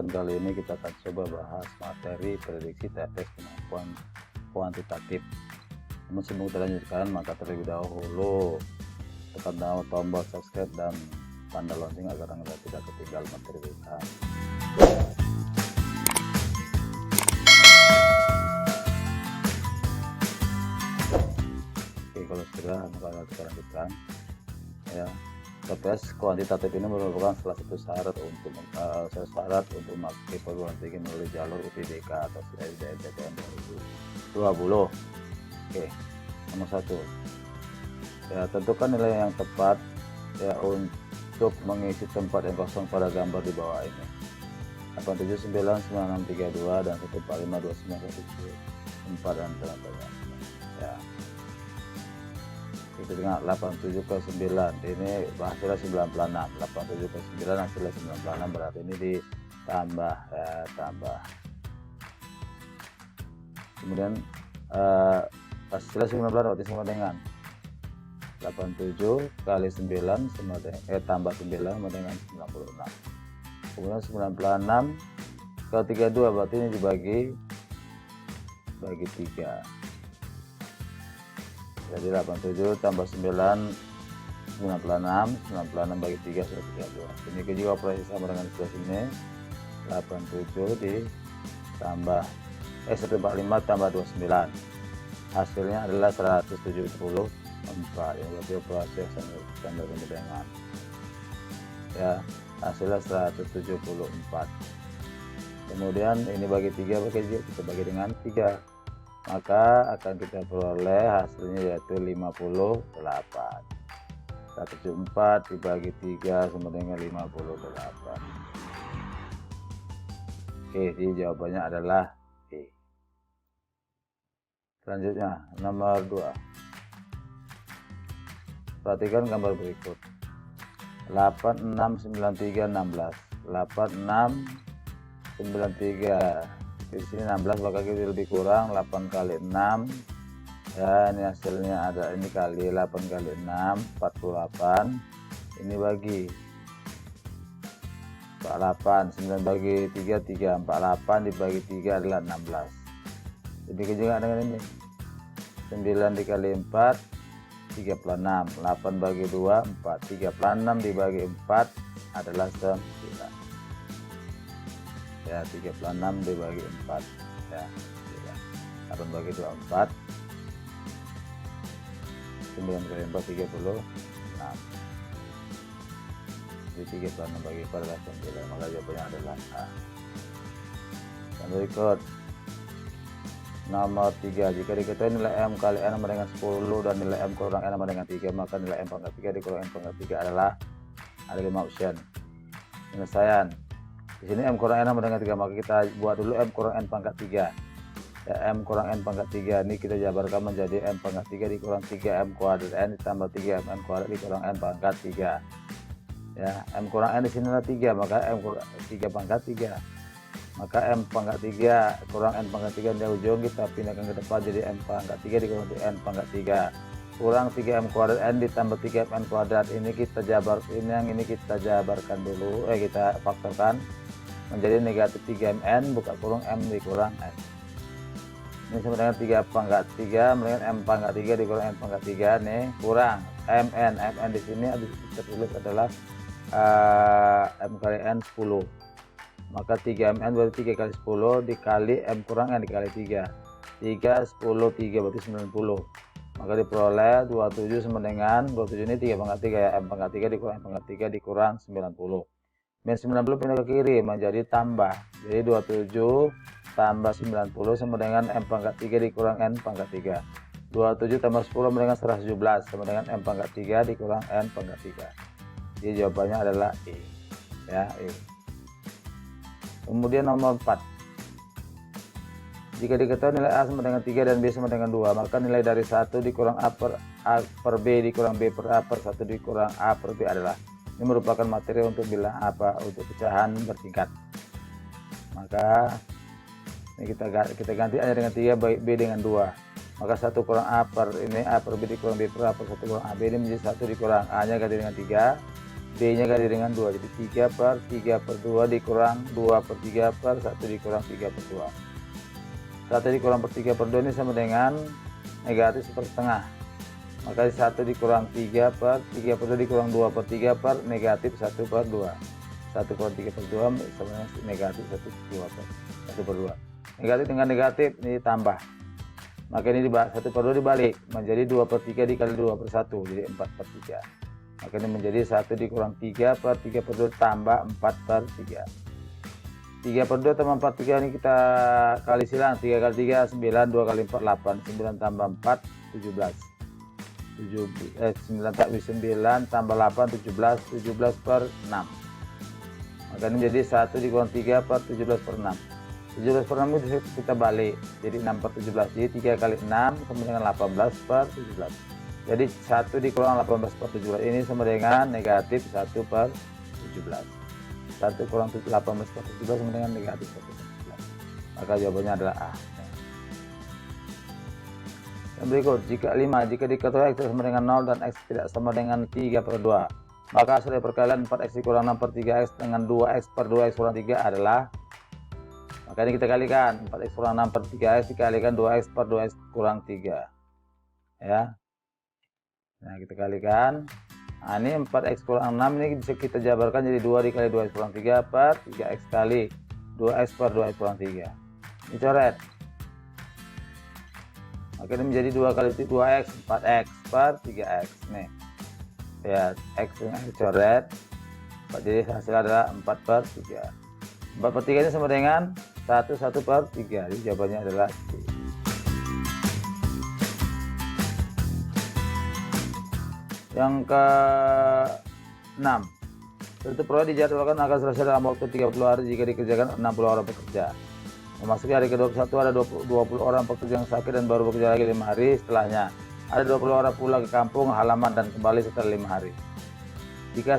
kesempatan kali ini kita akan coba bahas materi prediksi tes kemampuan kuantitatif. Namun sebelum kita lanjutkan, maka terlebih dahulu tekan tombol subscribe dan tanda lonceng agar Anda tidak ketinggalan materi kita. Oke, kalau sudah maka kita lanjutkan ya. Tes kuantitatif ini merupakan salah satu syarat untuk memasuki perguruan tinggi melalui jalur UTBK atau SBMPTN 2020. Oke, nomor 1 ya, tentukan nilai yang tepat ya untuk mengisi tempat yang kosong pada gambar di bawah ini. 8799632 dan 1452914 dan contohnya ya. Kita dengan 87 ke 9 ini hasilnya 96, 87 ke 9 hasilnya 96, berarti ini ditambah ya, tambah. Kemudian hasilnya 19 berarti sama dengan 87 kali 9 sama dengan tambah 9 sama dengan 96. Kemudian 96 ke 32 berarti ini dibagi 3. Jadi 87 tambah 9 96, 96 bagi 3 sudah 32. Demikian juga operasi sama dengan sebelah sini, 87 ditambah 145 tambah 29, hasilnya adalah 174. Ini berarti operasi sama dengan ya, hasilnya 174. Kemudian ini bagi 3 kita bagi dengan 3, maka akan kita peroleh hasilnya yaitu 58. 174 dibagi 3 sama dengan 58. Oke, jadi jawabannya adalah E. Selanjutnya nomor 2. Perhatikan gambar berikut. 869316. 8693. Di sini 16 maka kita lebih kurang 8 kali 6 ya, ini hasilnya ada ini kali 8 kali 6 48, ini bagi 48, 9 bagi 3 3, 48 dibagi 3 adalah 16. Demikian juga dengan ini 9 dikali 4 36, 8 bagi 2 4, 36 dibagi 4 adalah 9 ya, 36 dibagi 4 ya, 8 bagi 2 4, 9 kali 4 36, jadi 36 bagi 4 adalah 9, maka jawabannya adalah A. Yang berikut nomor 3, jika diketahui nilai M kali N sama dengan 10 dan nilai M kurang N sama dengan 3, maka nilai M pangkat 3 dikurang N pangkat 3 adalah, ada 5 option penyelesaian. Di sini M kurang N sama dengan 3, maka kita buat dulu M kurang N pangkat 3 ya, M kurang N pangkat 3 ini kita jabarkan menjadi M pangkat 3 dikurang 3 M kuadrat N ditambah 3 M kuadrat dikurang N pangkat 3 ya. M kurang N di sini adalah 3, maka M kurang 3 pangkat 3, maka M pangkat 3 kurang N pangkat 3 di ujung kita pindahkan ke depan jadi M pangkat 3 dikurang N pangkat 3 kurang 3M kuadrat N ditambah 3M kuadrat. Ini kita jabarkan dulu, kita faktorkan menjadi negatif 3mn buka kurung M dikurang N. Ini sama dengan 3 pangkat 3 dengan M pangkat 3 dikurang N pangkat 3 nih, kurang mn. Mn di sini tertulis adalah M kali N 10, maka 3mn berarti 3 kali 10 dikali M kurang N dikali 3, 3 10 3 berarti 90, maka diperoleh 27 sama dengan 27 ini 3 pangkat 3 ya, M pangkat 3 dikurang M pangkat 3 dikurang 90. Min 90 pindah ke kiri menjadi tambah, jadi 27 tambah 90 sama dengan M pangkat 3 dikurang N pangkat 3, 27 tambah 10 sama dengan 117 sama dengan M pangkat 3 dikurang N pangkat 3. Jadi jawabannya adalah E ya, E. Kemudian nomor 4, jika diketahui nilai A sama dengan 3 dan B sama dengan 2, maka nilai dari 1 dikurang A per B dikurang B per A per 1 dikurang A per B adalah. Ini merupakan materi untuk bilang apa, untuk pecahan bertingkat. Maka ini kita ganti A dengan 3, B dengan 2. Maka 1 kurang A per ini A per B dikurang B per A per 1 kurang AB ini menjadi 1 dikurang A nya ganti dengan 3 B-nya kali dengan 2. Jadi 3/3/2 dikurang 2/3/1 dikurang 3/2. 1 dikurang 3/2 ini sama dengan negatif 1/2. Maka 1 dikurang 3/3/2 dikurang 2/3 per negatif 1/2. 1/3/2 sama dengan negatif 1/2. Negatif dengan negatif ini tambah. Maka ini 1/2 dibalik menjadi 2/3 dikali 2/1, jadi 4/3. Maka ini menjadi 1 dikurang 3/3/2 tambah 4/3. 3/2 tambah 4/3 ini kita kali silang. 3 kali 3 9, 2 kali 4 8, 9 tambah 4 17. 9 tambah 8 17, 17/6. Maka ini menjadi 1 dikurang 3/17/6. 17/6 itu kita balik jadi 6/17. Jadi 3 kali 6 sama dengan 18/17. Jadi 1 dikurang 18/17 ini sama dengan negatif 1/17. 1 kurang 18/17 sama dengan negatif 1/17. Maka jawabannya adalah A. Yang berikut, jika diketahui X sama dengan 0 dan X tidak sama dengan 3/2, maka hasil dari perkalian 4X dikurang 6/3X dengan 2X/2X kurang 3 adalah. Maka ini kita kalikan 4X kurang 6/3X dikalikan 2X/2X kurang 3 ya. Nah kita kalikan. Nah ini 4X kurang 6 ini bisa kita jabarkan jadi 2 dikali 2X kurang 3 per 3X kali 2X/2X kurang 3. Ini coret. Maka ini menjadi 2 kali 2X 4X per 3X nih ya. X coret. Jadi hasil adalah 4/3. 4/3 ini sama dengan 1/3. Jadi jawabannya adalah C. Yang ke-6, suatu proyek dijadwalkan akan selesai dalam waktu 30 hari jika dikerjakan 60 orang pekerja. Memasuki hari ke-21 ada 20 orang pekerja yang sakit dan baru bekerja lagi 5 hari setelahnya. Ada 20 orang pulang ke kampung halaman dan kembali setelah 5 hari. Jika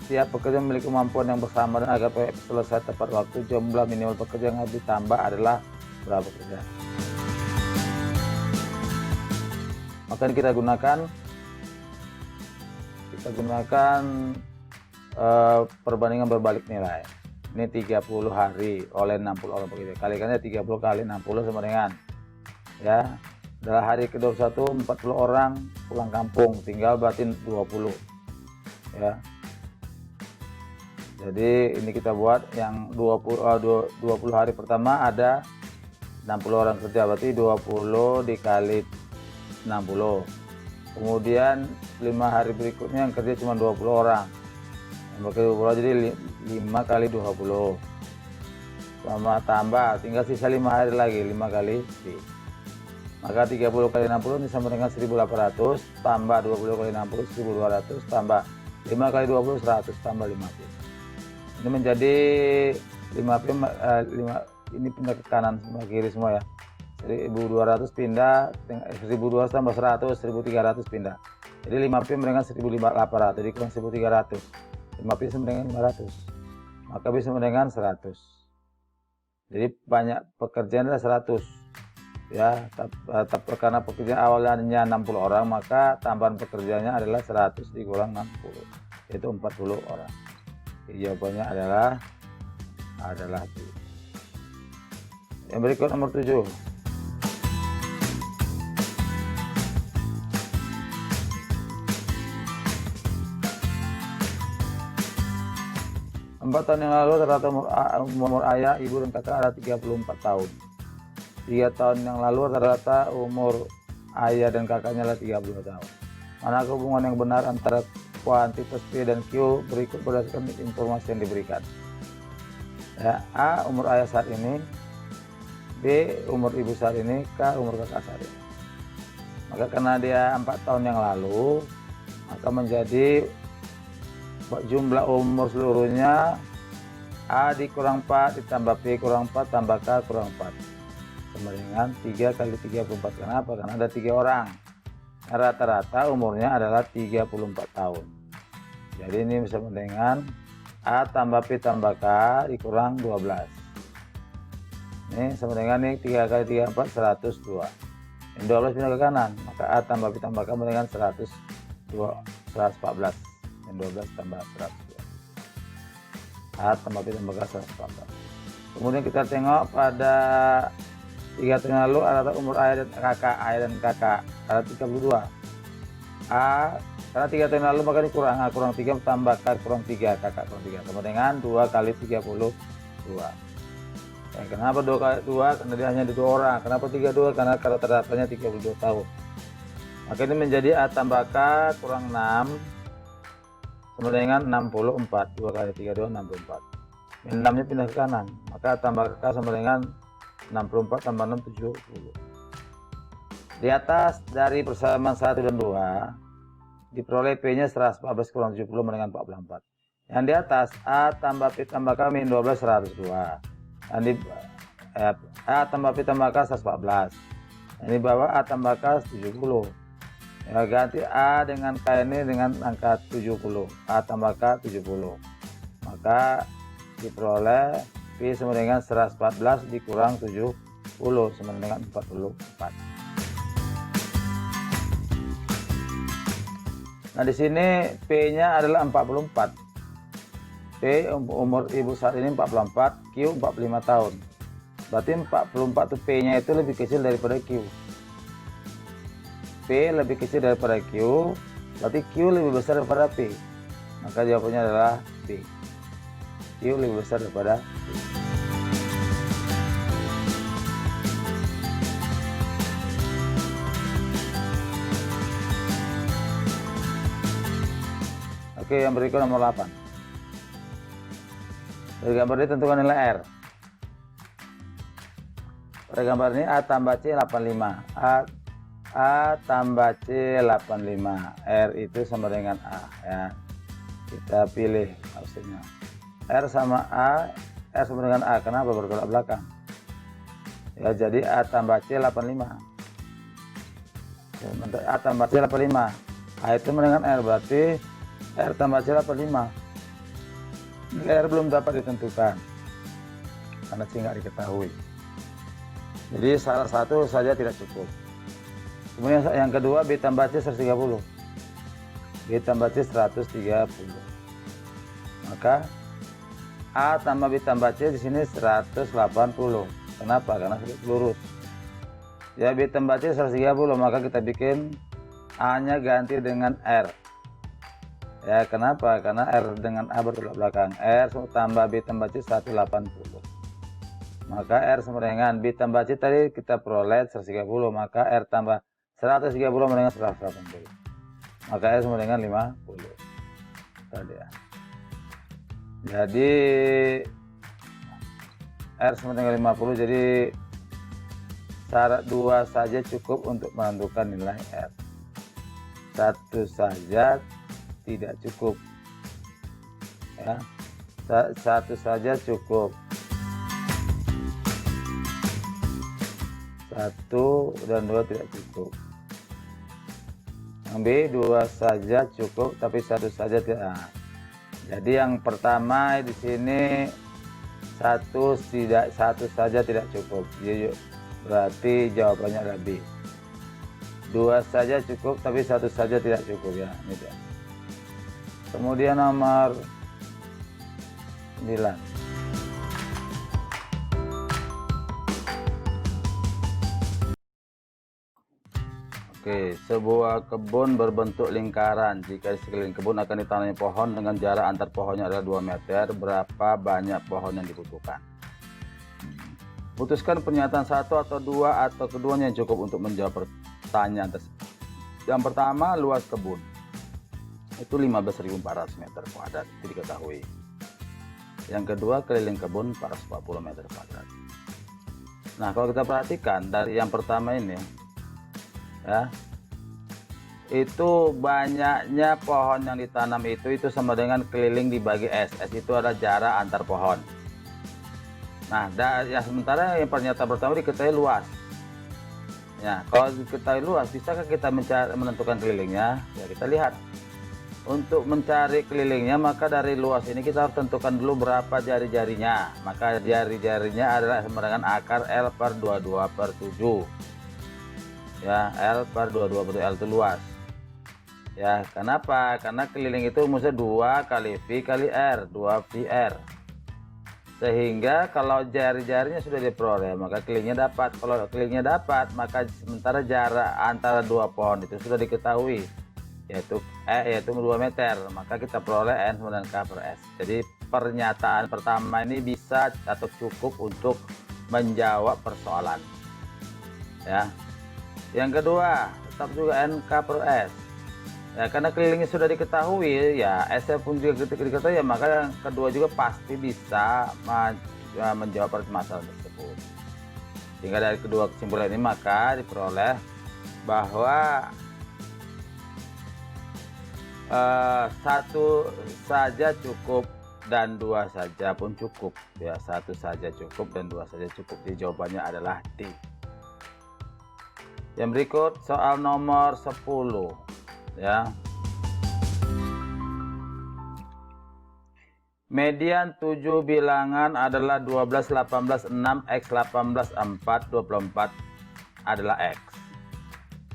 setiap pekerja memiliki kemampuan yang bersama dan agar proyek selesai tepat waktu, jumlah minimal pekerja yang harus ditambah adalah berapa pekerja? Maka kita gunakan perbandingan berbalik nilai. Ini 30 hari oleh 60 orang pekerja. Kalikannya 30 kali 60 sama dengan ya. Adalah hari ke-21 40 orang pulang kampung, tinggal berarti 20 ya. Jadi ini kita buat yang 20 hari pertama ada 60 orang kerja, berarti 20 dikali 60. Kemudian 5 hari berikutnya yang kerja cuma 20 orang. Jadi 5 kali 20 sama tambah tinggal sisa 5 hari lagi, 5 kali D. Maka 30 kali 60 ini sama dengan 1800 tambah 20 kali 60 1200 tambah 5 kali 20 100 tambah 5P. Ini menjadi 5P, ini pindah ke kanan semua, kiri semua ya. 1200 pindah, 1200 tambah 100 1300 pindah. Jadi 5P dengan 1800 dikurang 1300. 5P sama dengan 500. Maka bisa dengan 100. Jadi banyak pekerjaan adalah 100. Ya, karena pekerjaan awalnya 60 orang, maka tambahan pekerjaannya adalah 100 dikurang 60, yaitu 40 orang. Jadi jawabannya adalah B. Yang berikut nomor 7. Empat tahun yang lalu ternyata umur ayah, ibu, dan kakak ada 34 tahun. 3 tahun yang lalu rata-rata umur ayah dan kakaknya adalah 30 tahun. Mana hubungan yang benar antara kuantitas P dan Q berikut berdasarkan informasi yang diberikan. Ya, A umur ayah saat ini, B umur ibu saat ini, K umur kakak saat ini. Maka karena dia 4 tahun yang lalu, maka menjadi jumlah umur seluruhnya A dikurang 4 ditambah P kurang 4 tambah K kurang 4 sama dengan 3 kali 34. Kenapa? Karena ada 3 orang. Rata-rata umurnya adalah 34 tahun. Jadi ini sama dengan A tambah P tambah K dikurang 12. Ini sama dengan ini 3 kali 34 102. Ini 12 pindah ke kanan, maka A tambah P tambah K sama dengan 114. Min 12 tambah 102. A tambah B tambah K 114. Kemudian kita tengok pada 3 tahun lalu ada umur ayah dan kakak ada 32. A karena 3 tahun lalu maka ini kurang A kurang 3 tambah K kurang 3 kakak kurang 3 sama dengan 2 kali 32. Kenapa 2 kali 2? Karena dia hanya ada 2 orang. Kenapa 32? Karena kalau terdapatnya 32 tahun. Maka ini menjadi A tambah K kurang 6 sama dengan 64. 2 kali 32 64. Min 6 nya pindah ke kanan, maka A tambah K sama dengan 64 tambah 6 70. Di atas dari persamaan 1 dan 2 diperoleh P nya 114 kurang 70 sama dengan 44. Yang di atas A tambah P tambah K min 12 102. Yang di A tambah P tambah K 114. Yang di bawah A tambah K 70. Ya, ganti A dengan K ini dengan angka 70. A tambah K 70. Maka diperoleh P sama dengan 114 dikurang 70 sama dengan 44. Nah, di sini P-nya adalah 44. P umur ibu saat ini 44, Q 45 tahun. Berarti 44 tuh P-nya itu lebih kecil daripada Q. P lebih kecil daripada Q, berarti Q lebih besar daripada P. Maka jawabannya adalah P. Q lebih besar daripada P. Oke, yang berikut nomor 8. Dari gambar ini tentukan nilai R. Pada gambar ini A tambah C 85. A tambah C 85. R itu sama dengan A ya. Kita pilih maksudnya. R sama A, R sama dengan A. Kenapa bertolak belakang? Ya, jadi A tambah C 85. A tambah C 85. A itu sama dengan R, berarti R tambah C 85. Nilai R belum dapat ditentukan karena C nggak diketahui. Jadi salah satu saja tidak cukup. Kemudian yang kedua B tambah C 130. B tambah C 130. Maka A tambah B tambah C di sini 180. Kenapa? Karena lurus. Ya, B tambah C 130, maka kita bikin A-nya ganti dengan R. Ya, kenapa? Karena R dengan A bertolak belakang. R tambah B tambah C 180. Maka R sama dengan B tambah C tadi kita peroleh 130. Maka R tambah 130 sama dengan 180. Maka R sama dengan 50. Tadi ya. Jadi R sama dengan 50. Jadi syarat 2 saja cukup untuk menentukan nilai R. 1 saja tidak cukup ya, 1 saja cukup, 1 dan 2 tidak cukup. Yang B 2 saja cukup tapi 1 saja tidak. Jadi yang pertama di sini 1 saja tidak cukup, berarti jawabannya adalah B. 2 saja cukup tapi 1 saja tidak cukup ya, ini dia. Kemudian nomor 9. Oke, sebuah kebun berbentuk lingkaran. Jika di sekeliling kebun akan ditanami pohon dengan jarak antar pohonnya adalah 2 meter, berapa banyak pohon yang dibutuhkan? Putuskan pernyataan 1 atau 2 atau keduanya yang cukup untuk menjawab pertanyaan tersebut. Yang pertama, luas kebun itu 15.400 meter kuadrat, itu diketahui. Yang kedua, keliling kebun 440 meter kuadrat. Nah, kalau kita perhatikan dari yang pertama ini ya, itu banyaknya pohon yang ditanam itu sama dengan keliling dibagi S. S itu adalah jarak antar pohon. Nah, ya sementara yang pernyataan pertama diketahui luas. Ya, kalau diketahui luas, bisakah kita menentukan kelilingnya? Ya, kita lihat. Untuk mencari kelilingnya, maka dari luas ini kita harus tentukan dulu berapa jari-jarinya. Maka jari-jarinya adalah sama dengan akar L per 22 per 7. Ya, L per 22 per 7, L itu luas. Ya, kenapa? Karena keliling itu rumusnya 2 kali V kali R, 2VR. Sehingga kalau jari-jarinya sudah diperoleh, maka kelilingnya dapat. Kalau kelilingnya dapat, maka sementara jarak antara dua pohon itu sudah diketahui, yaitu 2 meter, maka kita peroleh N sama dengan K per S. Jadi pernyataan pertama ini bisa atau cukup untuk menjawab persoalan. Ya. Yang kedua, tetap juga NK per S. Ya, karena kelilingnya sudah diketahui, ya S pun juga diketahui, ya maka yang kedua juga pasti bisa menjawab permasalahan tersebut. Sehingga dari kedua kesimpulan ini maka diperoleh bahwa satu saja cukup dan 2 saja pun cukup. Ya, 1 saja cukup dan 2 saja cukup. Jadi jawabannya adalah D. Yang berikut soal nomor 10. Ya, median 7 bilangan adalah 12, 18, 6, X, 18, 4, 24 adalah X.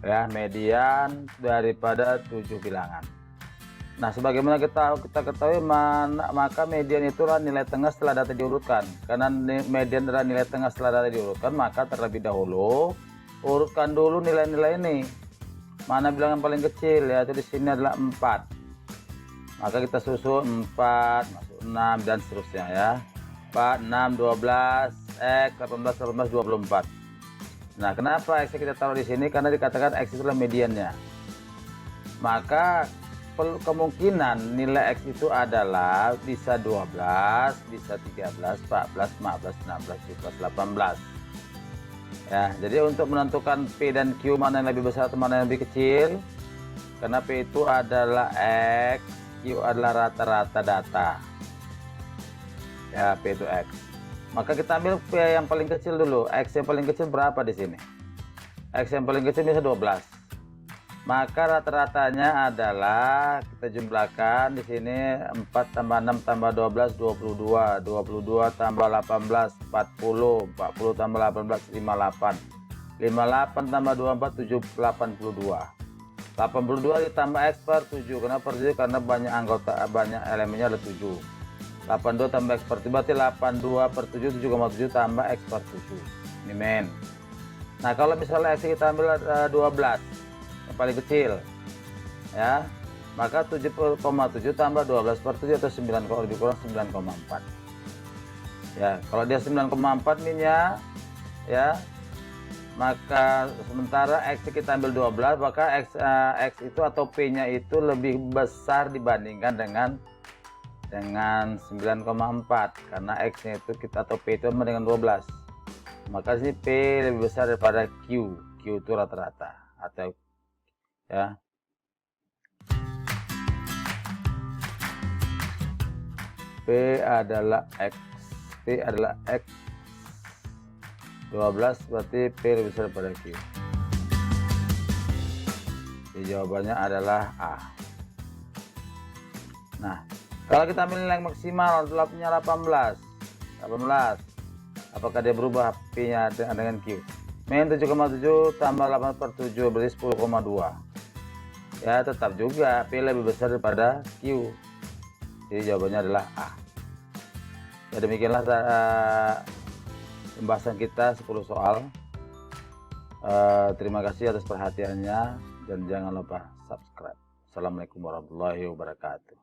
Ya, median daripada 7 bilangan. Nah, sebagaimana kita ketahui, maka median itulah nilai tengah setelah data diurutkan. Karena median adalah nilai tengah setelah data diurutkan, maka terlebih dahulu urutkan dulu nilai-nilai ini. Mana bilangan paling kecil, yaitu di sini adalah 4. Maka kita susun 4 masuk 6 dan seterusnya ya. 4, 6, 12, X, 18, 18, 24. Nah, kenapa X kita taruh di sini? Karena dikatakan X itulah mediannya. Maka kemungkinan nilai X itu adalah bisa 12, bisa 13, 14, 15, 16, 17, 18. Ya, jadi untuk menentukan P dan Q mana yang lebih besar atau mana yang lebih kecil, karena P itu adalah X, Q adalah rata-rata data. Ya, P itu X. Maka kita ambil P yang paling kecil dulu. X yang paling kecil berapa di sini? X yang paling kecil bisa 12. Maka rata-ratanya adalah kita jumlahkan di sini 4 tambah 6 tambah 12 22, 22 tambah 18 40, 40 tambah 18 58, 58 tambah 24 82, 82 ditambah X per 7. Kenapa per 7? Karena banyak anggota, banyak elemennya ada 7. 82 tambah X per 7 berarti 82 per 7, 7,7 tambah X per 7. Ini men. Nah, kalau misalnya X kita ambil 12 yang paling kecil ya, maka 7,7 tambah 12 per 7 atau 9, kalau lebih kurang 9,4 ya. Kalau dia 9,4 minnya ya, maka sementara X kita ambil 12, maka X itu atau P nya itu lebih besar dibandingkan dengan 9,4, karena X nya itu kita atau P itu sama dengan 12, maka sini P lebih besar daripada Q. Q itu rata-rata atau ya. P adalah X, P adalah X 12, berarti P lebih besar daripada Q. Jadi jawabannya adalah A. Nah, kalau kita ambil nilai maksimal punya 18, apakah dia berubah P nya dengan Q? Min 7,7 tambah 8 per 7 berarti 10,2. Ya, tetap juga P lebih besar daripada Q. Jadi jawabannya adalah A. Ya, demikianlah pembahasan kita 10 soal. Terima kasih atas perhatiannya dan jangan lupa subscribe. Assalamualaikum warahmatullahi wabarakatuh.